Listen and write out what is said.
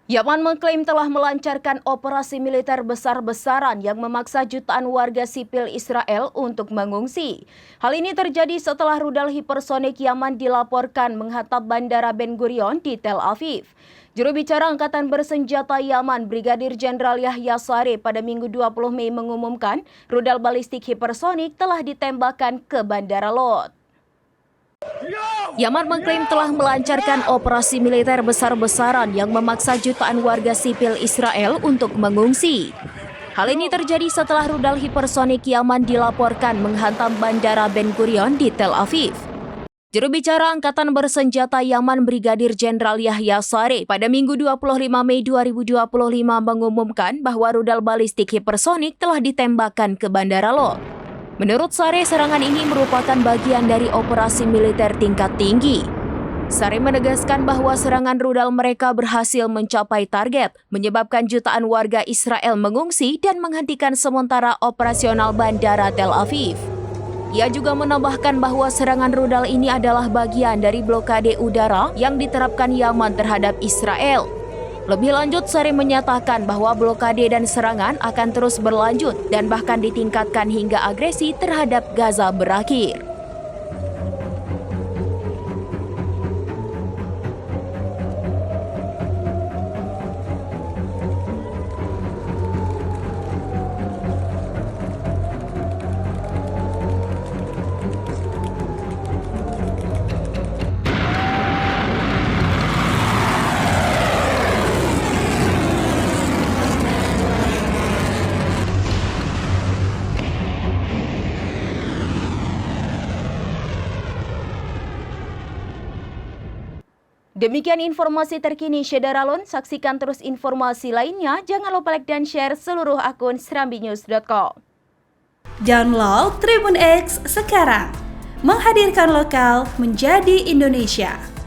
Yaman mengklaim telah melancarkan operasi militer besar-besaran yang memaksa jutaan warga sipil Israel untuk mengungsi. Hal ini terjadi setelah rudal hipersonik Yaman dilaporkan menghantam Bandara Ben Gurion di Tel Aviv. Juru bicara Angkatan Bersenjata Yaman, Brigadir Jenderal Yahya Saree pada Minggu 20 Mei mengumumkan rudal balistik hipersonik telah ditembakkan ke Bandara Lod. Yaman mengklaim telah melancarkan operasi militer besar-besaran yang memaksa jutaan warga sipil Israel untuk mengungsi. Hal ini terjadi setelah rudal hipersonik Yaman dilaporkan menghantam Bandara Ben Gurion di Tel Aviv. Juru bicara Angkatan Bersenjata Yaman Brigadir Jenderal Yahya Saree pada Minggu 25 Mei 2025 mengumumkan bahwa rudal balistik hipersonik telah ditembakkan ke Bandara Lod. Menurut Saree, serangan ini merupakan bagian dari operasi militer tingkat tinggi. Saree menegaskan bahwa serangan rudal mereka berhasil mencapai target, menyebabkan jutaan warga Israel mengungsi dan menghentikan sementara operasional Bandara Tel Aviv. Ia juga menambahkan bahwa serangan rudal ini adalah bagian dari blokade udara yang diterapkan Yaman terhadap Israel. Lebih lanjut, Saree menyatakan bahwa blokade dan serangan akan terus berlanjut dan bahkan ditingkatkan hingga agresi terhadap Gaza berakhir. Demikian informasi terkini Syederalun. Saksikan terus informasi lainnya. Jangan lupa like dan share seluruh akun serambinews.com. Download Tribun X sekarang. Menghadirkan lokal menjadi Indonesia.